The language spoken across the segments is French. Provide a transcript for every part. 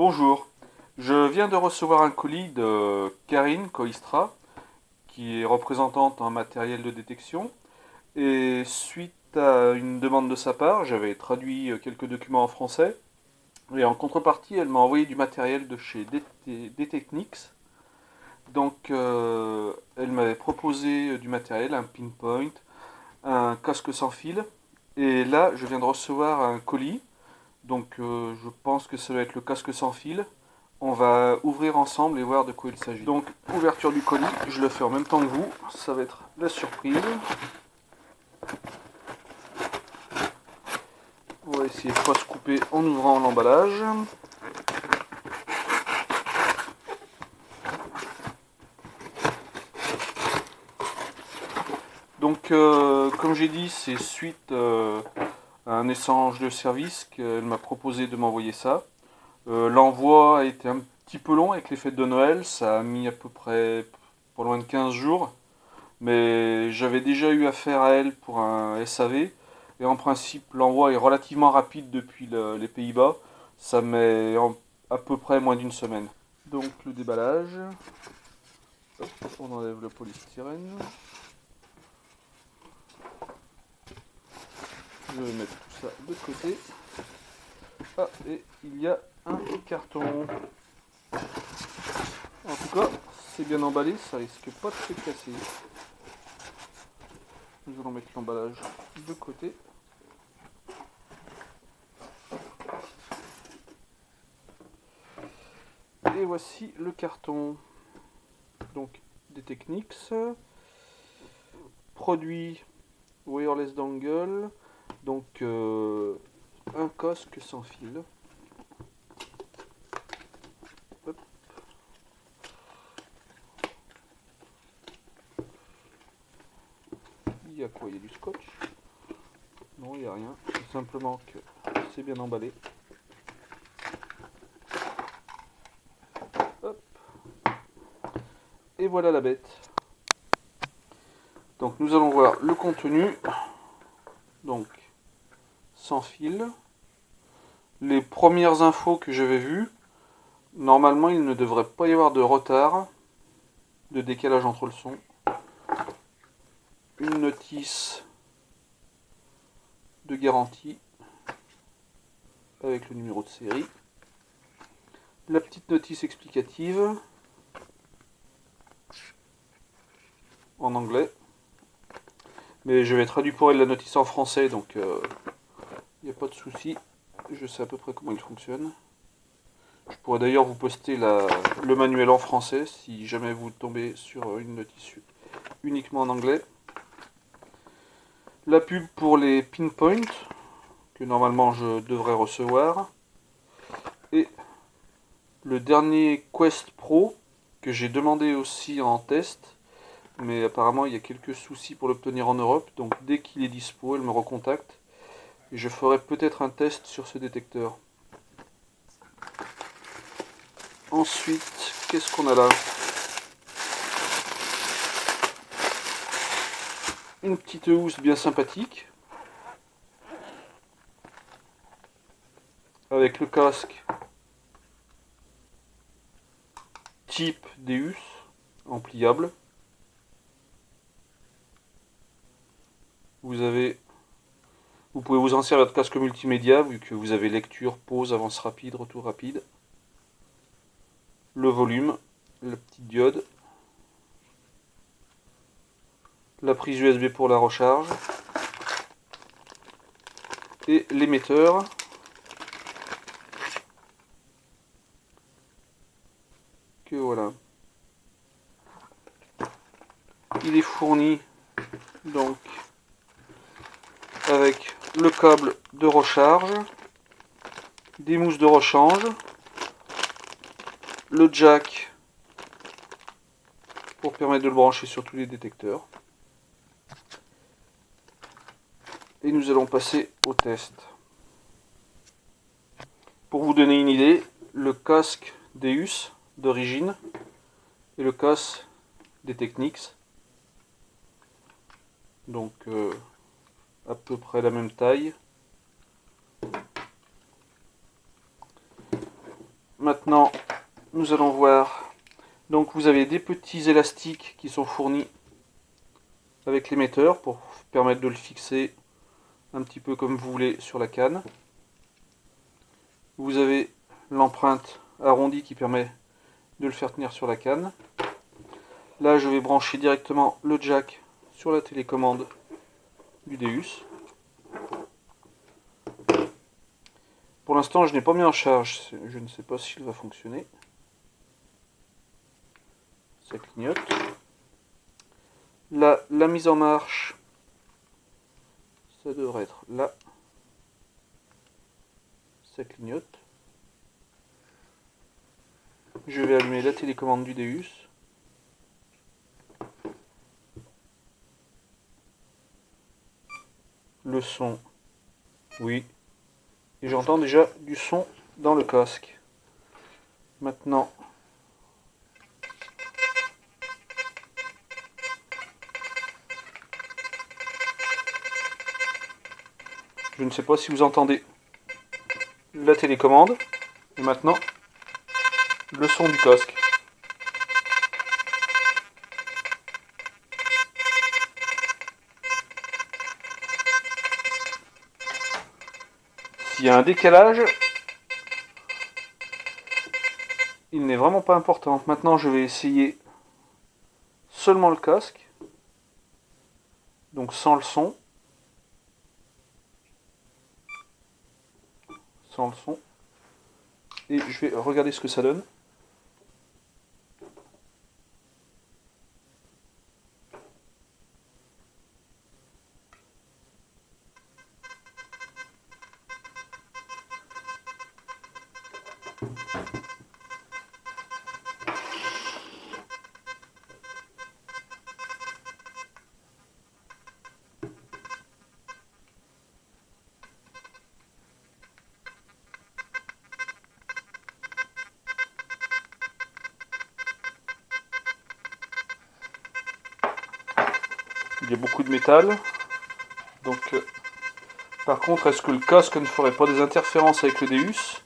Bonjour, je viens de recevoir un colis de Karine Coistra, qui est représentante en matériel de détection, et suite à une demande de sa part, j'avais traduit quelques documents en français, et en contrepartie, elle m'a envoyé du matériel de chez DTechnics. Donc, elle m'avait proposé du matériel, un pinpoint, un casque sans fil, et là, je viens de recevoir un colis. Donc je pense que ça doit être le casque sans fil. On va ouvrir ensemble et voir de quoi il s'agit. Donc ouverture du colis, je le fais en même temps que vous. Ça va être la surprise. On va essayer de ne pas se couper en ouvrant l'emballage. Donc comme j'ai dit, c'est suite à un échange de services qu'elle m'a proposé de m'envoyer ça. L'envoi a été un petit peu long avec les fêtes de Noël. Ça a mis à peu près pas loin de 15 jours. Mais j'avais déjà eu affaire à elle pour un SAV, et en principe l'envoi est relativement rapide depuis les Pays-Bas, ça met à peu près moins d'une semaine. Donc le déballage, hop, on enlève le polystyrène, je vais mettre tout ça de côté. Ah, et il y a un carton. En tout cas, c'est bien emballé, ça risque pas de se casser. Nous allons mettre l'emballage de côté. Et voici le carton. Donc DTechnics, produit wireless dongle, donc un casque sans fil. Hop. Il y a quoi? Il y a du scotch? Non, il n'y a rien, c'est simplement que c'est bien emballé. Hop. Et voilà la bête. Donc nous allons voir le contenu. Donc sans fil. Les premières infos que j'avais vues, normalement il ne devrait pas y avoir de retard, de décalage entre le son. Une notice de garantie avec le numéro de série. La petite notice explicative en anglais. Mais je vais traduire pour elle la notice en français, donc il n'y a pas de souci. Je sais à peu près comment il fonctionne. Je pourrais d'ailleurs vous poster le manuel en français si jamais vous tombez sur une notice uniquement en anglais. La pub pour les pinpoints que normalement je devrais recevoir. Et le dernier Quest Pro que j'ai demandé aussi en test. Mais apparemment il y a quelques soucis pour l'obtenir en Europe. Donc dès qu'il est dispo, elle me recontacte. Et je ferai peut-être un test sur ce détecteur. Ensuite, qu'est-ce qu'on a là? Une petite housse bien sympathique. Avec le casque type Deus en pliable. Vous pouvez vous en servir de casque multimédia vu que vous avez lecture, pause, avance rapide, retour rapide. Le volume, la petite diode. La prise USB pour la recharge. Et l'émetteur. Que voilà. Il est fourni donc avec le câble de recharge, des mousses de rechange, le jack pour permettre de le brancher sur tous les détecteurs. Et nous allons passer au test. Pour vous donner une idée, le casque Deus d'origine et le casque DTechnics, donc à peu près la même taille. maintenant, nous allons voir. Donc vous avez des petits élastiques qui sont fournis avec l'émetteur pour permettre de le fixer un petit peu comme vous voulez sur la canne. Vous avez l'empreinte arrondie qui permet de le faire tenir sur la canne. Là, je vais brancher directement le jack sur la télécommande du Deus. Pour l'instant, je n'ai pas mis en charge. Je ne sais pas s'il va fonctionner. Ça clignote. Là, la mise en marche, ça devrait être là. Ça clignote. Je vais allumer la télécommande du Deus. Le son, oui. Et j'entends déjà du son dans le casque. Maintenant, je ne sais pas si vous entendez la télécommande. Et maintenant, le son du casque. S'il y a un décalage, il n'est vraiment pas important. Maintenant, je vais essayer seulement le casque. Donc sans le son. Sans le son. Et je vais regarder ce que ça donne. Il y a beaucoup de métal. Donc, par contre, est-ce que le casque ne ferait pas des interférences avec le Deus?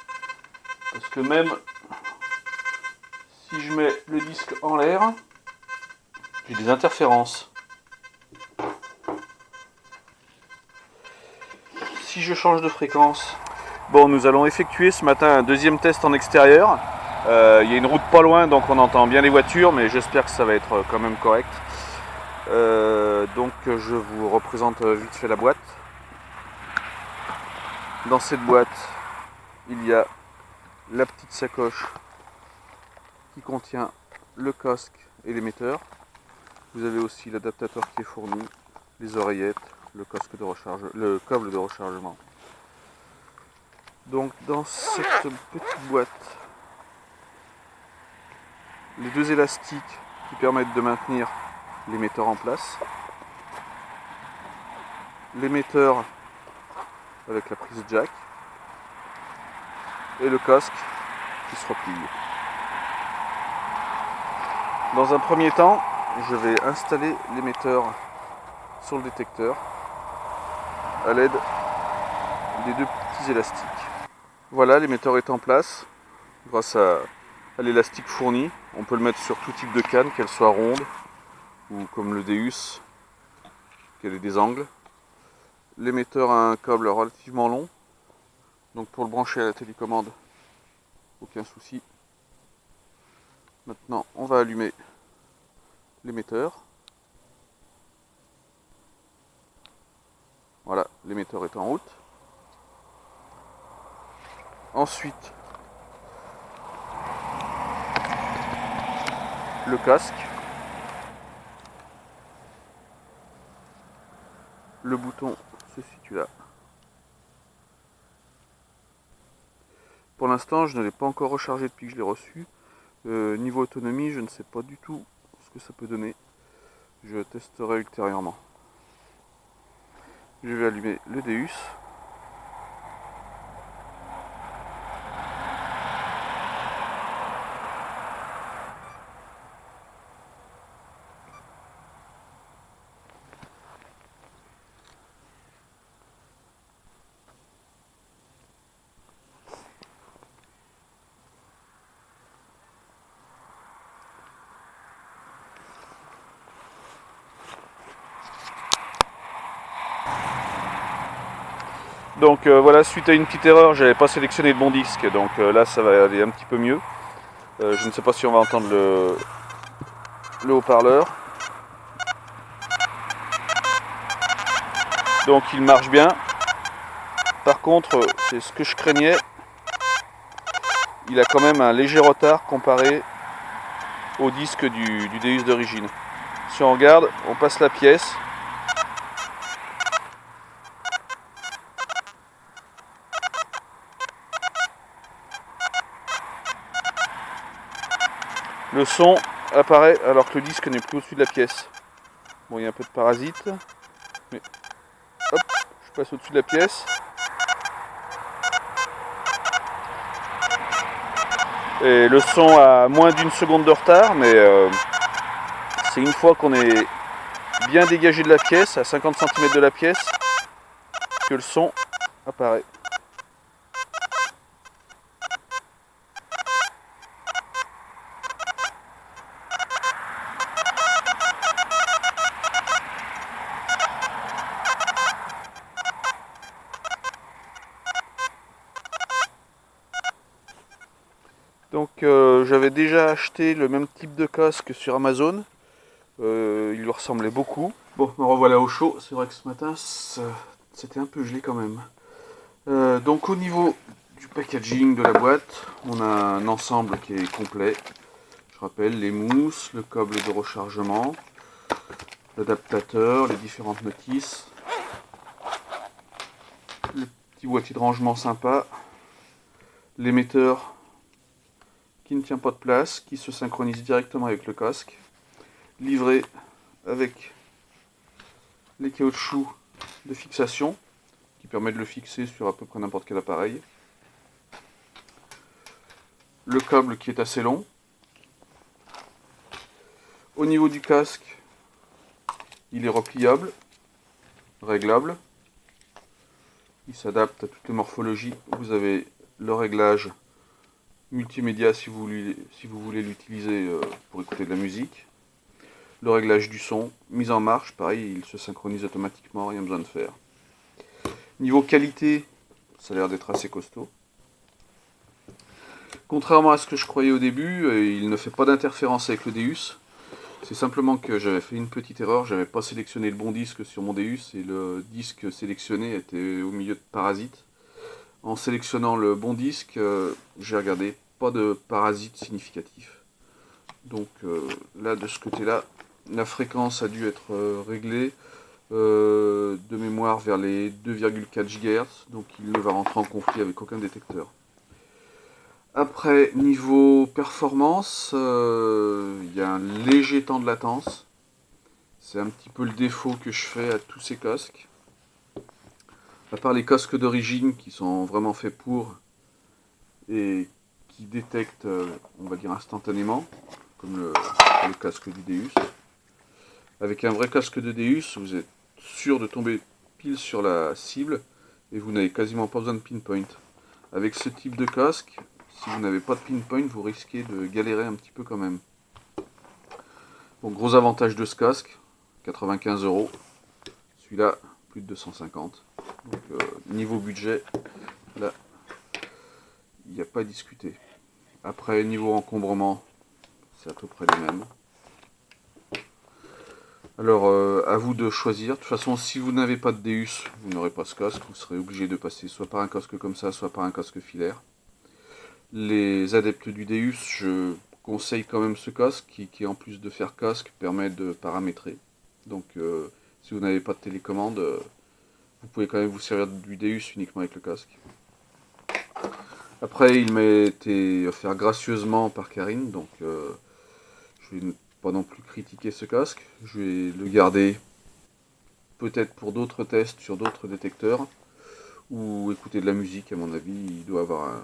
Parce que même si je mets le disque en l'air, j'ai des interférences. Si je change de fréquence... Bon, nous allons effectuer ce matin un deuxième test en extérieur. Il y a une route pas loin, donc on entend bien les voitures, mais j'espère que ça va être quand même correct. Donc je vous représente vite fait la boîte. Dans cette boîte, il y a la petite sacoche qui contient le casque et l'émetteur. Vous avez aussi l'adaptateur qui est fourni, les oreillettes, le casque de recharge, le câble de rechargement. Donc dans cette petite boîte, les deux élastiques qui permettent de maintenir l'émetteur en place, l'émetteur avec la prise jack et le casque qui se replie. Dans un premier temps, je vais installer l'émetteur sur le détecteur à l'aide des deux petits élastiques. Voilà, l'émetteur est en place grâce à l'élastique fourni. On peut le mettre sur tout type de canne, qu'elle soit ronde ou comme le Deus, qu'elle ait des angles. L'émetteur a un câble relativement long, donc pour le brancher à la télécommande, aucun souci. Maintenant, on va allumer l'émetteur. Voilà, l'émetteur est en route. Ensuite, le casque. Le bouton se situe là. Pour l'instant, je ne l'ai pas encore rechargé depuis que je l'ai reçu. Niveau autonomie, je ne sais pas du tout ce que ça peut donner. Je testerai ultérieurement. Je vais allumer le Deus. Donc voilà, suite à une petite erreur, j'avais pas sélectionné le bon disque, donc là ça va aller un petit peu mieux. Je ne sais pas si on va entendre le haut-parleur. Donc il marche bien. Par contre, c'est ce que je craignais, il a quand même un léger retard comparé au disque du Deus d'origine. Si on regarde, on passe la pièce. Le son apparaît alors que le disque n'est plus au-dessus de la pièce. Bon, il y a un peu de parasite, mais hop, je passe au-dessus de la pièce. Et le son a moins d'une seconde de retard, mais c'est une fois qu'on est bien dégagé de la pièce, à 50 cm de la pièce, que le son apparaît. Donc j'avais déjà acheté le même type de casque sur Amazon. Il lui ressemblait beaucoup. Bon, me revoilà au chaud. C'est vrai que ce matin, c'était un peu gelé quand même. Donc au niveau du packaging de la boîte, on a un ensemble qui est complet. Je rappelle les mousses, le câble de rechargement, l'adaptateur, les différentes notices, le petit boîtier de rangement sympa, l'émetteur qui ne tient pas de place, qui se synchronise directement avec le casque, livré avec les caoutchoucs de fixation qui permet de le fixer sur à peu près n'importe quel appareil, le câble qui est assez long. Au niveau du casque, il est repliable, réglable, il s'adapte à toutes les morphologies. Vous avez le réglage multimédia si vous voulez l'utiliser pour écouter de la musique, le réglage du son, mise en marche, pareil, il se synchronise automatiquement, rien besoin de faire. Niveau qualité, ça a l'air d'être assez costaud. Contrairement à ce que je croyais au début, il ne fait pas d'interférence avec le Deus. C'est simplement que j'avais fait une petite erreur, j'avais pas sélectionné le bon disque sur mon Deus et le disque sélectionné était au milieu de parasites. En sélectionnant le bon disque, j'ai regardé, pas de parasites significatifs. Donc là, de ce côté-là, la fréquence a dû être réglée de mémoire vers les 2,4 GHz, donc il ne va rentrer en conflit avec aucun détecteur. Après, niveau performance, il y a un léger temps de latence. C'est un petit peu le défaut que je fais à tous ces casques. À part les casques d'origine qui sont vraiment faits pour et qui détectent, on va dire instantanément, comme le casque du Deus. Avec un vrai casque de Deus, vous êtes sûr de tomber pile sur la cible et vous n'avez quasiment pas besoin de pinpoint. Avec ce type de casque, si vous n'avez pas de pinpoint, vous risquez de galérer un petit peu quand même. Bon, gros avantage de ce casque, 95 €. Celui-là, plus de 250. Donc niveau budget, là, il n'y a pas à discuter. Après, niveau encombrement, c'est à peu près les mêmes. Alors, à vous de choisir. De toute façon, si vous n'avez pas de Deus, vous n'aurez pas ce casque. Vous serez obligé de passer soit par un casque comme ça, soit par un casque filaire. Les adeptes du Deus, je conseille quand même ce casque qui en plus de faire casque, permet de paramétrer. Donc, si vous n'avez pas de télécommande, vous pouvez quand même vous servir du Deus uniquement avec le casque. Après, il m'a été offert gracieusement par Karine, donc je vais pas non plus critiquer ce casque. Je vais le garder peut-être pour d'autres tests sur d'autres détecteurs ou écouter de la musique. À mon avis, il doit avoir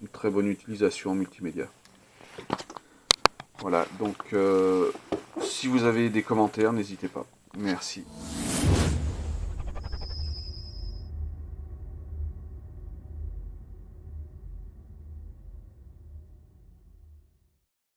une très bonne utilisation en multimédia. Voilà, donc si vous avez des commentaires, n'hésitez pas. Merci.